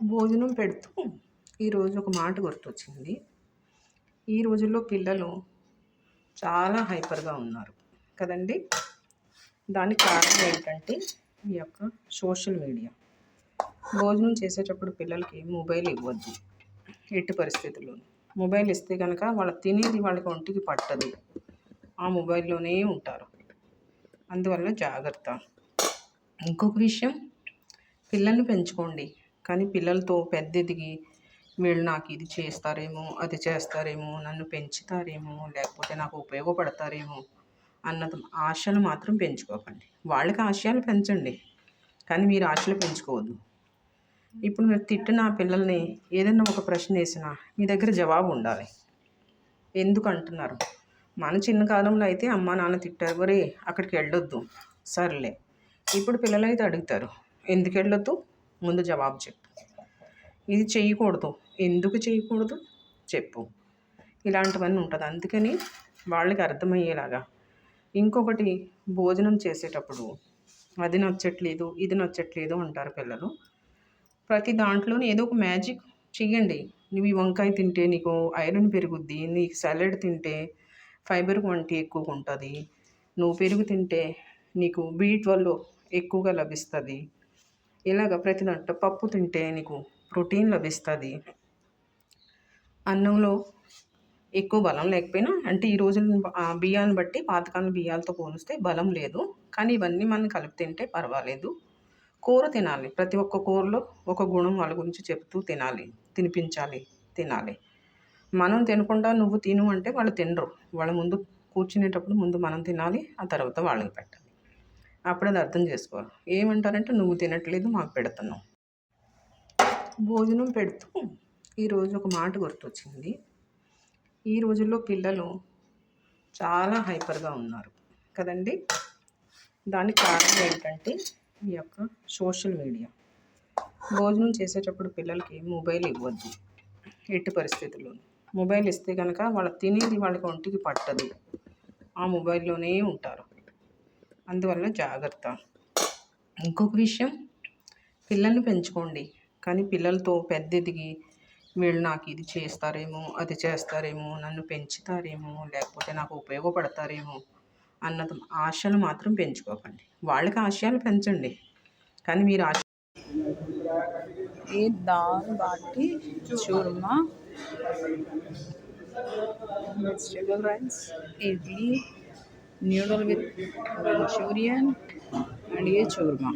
భోజనం పెడుతూ ఈరోజు ఒక మాట గుర్తొచ్చింది. ఈ రోజుల్లో పిల్లలు చాలా హైపర్‌గా ఉన్నారు కదండీ! దానికి కారణం ఏంటంటే ఈ యొక్క సోషల్ మీడియా. భోజనం చేసేటప్పుడు పిల్లలకి మొబైల్ ఇవ్వద్దు ఎట్టి పరిస్థితుల్లోనూ. మొబైల్ ఇస్తే గనక వాళ్ళు తినేది వాళ్ళకి ఒంటికి పట్టదు. ఆ మొబైల్‌లోనే ఉంటారు. అందువల్ల జాగ్రత్త. ఇంకొక విషయం, పిల్లల్ని పెంచుకోండి. కానీ పిల్లలతో పెద్ద ఎదిగి వీళ్ళు నాకు ఇది చేస్తారేమో, అది చేస్తారేమో, నన్ను పెంచుతారేమో, లేకపోతే నాకు ఉపయోగపడతారేమో అన్నది ఆశలు మాత్రం పెంచుకోకండి. వాళ్ళకి ఆశయాలు పెంచండి. కానీ మీరు ఆశలు పెంచుకోవద్దు. ఇప్పుడు మీరు తిట్టిన పిల్లల్ని ఏదైనా ఒక ప్రశ్న వేసినా మీ దగ్గర జవాబు ఉండాలి. ఎందుకు అంటున్నారు? మన చిన్న కాలంలో అయితే అమ్మా నాన్న తిట్టారు, ఒరే అక్కడికి వెళ్ళొద్దు, సర్లే. ఇప్పుడు పిల్లలైతే అడుగుతారు, ఎందుకు వెళ్ళొద్దు, ముందు జవాబు చెప్పు. ఇది చేయకూడదు, ఎందుకు చేయకూడదు చెప్పు. ఇలాంటివన్నీ ఉంటుంది. అందుకని వాళ్ళకి అర్థమయ్యేలాగా. ఇంకొకటి, భోజనం చేసేటప్పుడు అది నచ్చట్లేదు, ఇది నచ్చట్లేదు అంటారు పిల్లలు. ప్రతి దాంట్లోనే ఏదో ఒక మ్యాజిక్ చెయ్యండి. నువ్వు ఈ వంకాయ తింటే నీకు ఐరన్ పెరుగుద్ది, నీకు సాలడ్ తింటే ఫైబర్ క్వాంటిటీ ఎక్కువగా ఉంటుంది, నువ్వు పెరుగు తింటే నీకు B12 ఎక్కువగా లభిస్తుంది. ఇలాగ ప్రతి దాంట్లో పప్పు తింటే నీకు ప్రోటీన్ లభిస్తుంది. అన్నంలో ఎక్కువ బలం లేకపోయినా, అంటే ఈ రోజున బియ్యాన్ని బట్టి పాతకాలం బియ్యాలతో పోలిస్తే బలం లేదు, కానీ ఇవన్నీ మనం కలిపి తింటే పర్వాలేదు. కూర తినాలి. ప్రతి ఒక్క కూరలో ఒక గుణం వాళ్ళ గురించి చెప్తూ తినాలి, తినిపించాలి, తినాలి. మనం తినకుండా నువ్వు తిను అంటే వాళ్ళు తినరు. వాళ్ళ ముందు కూర్చునేటప్పుడు ముందు మనం తినాలి, ఆ తర్వాత వాళ్ళకి పెట్టాలి. అప్పుడు అది అర్థం చేసుకోవాలి. ఏమంటారంటే నువ్వు తినట్లేదు మాకు పెడుతున్నావు. భోజనం పెడుతూ ఈరోజు ఒక మాట గుర్తొచ్చింది. ఈ రోజుల్లో పిల్లలు చాలా హైపర్‌గా ఉన్నారు కదండీ! దానికి కారణం ఏంటంటే ఈ యొక్క సోషల్ మీడియా. భోజనం చేసేటప్పుడు పిల్లలకి మొబైల్ ఇవ్వద్దు ఎట్టి పరిస్థితుల్లోనూ. మొబైల్ ఇస్తే కనుక వాళ్ళు తినేది వాళ్ళకి ఒంటికి పట్టదు. ఆ మొబైల్‌లోనే ఉంటారు. అందువల్ల జాగ్రత్త. ఇంకొక విషయం, పిల్లల్ని పెంచుకోండి. కానీ పిల్లలతో పెద్ద ఎదిగి వీళ్ళు నాకు ఇది చేస్తారేమో, అది చేస్తారేమో, నన్ను పెంచుతారేమో, లేకపోతే నాకు ఉపయోగపడతారేమో అన్నది ఆశలు మాత్రం పెంచుకోకండి. వాళ్ళకి ఆశయాలు పెంచండి. కానీ మీరు ये दाल बाटी चूरमा, vegetable rice, idli, noodle with Manchurian, and ये चूरमा.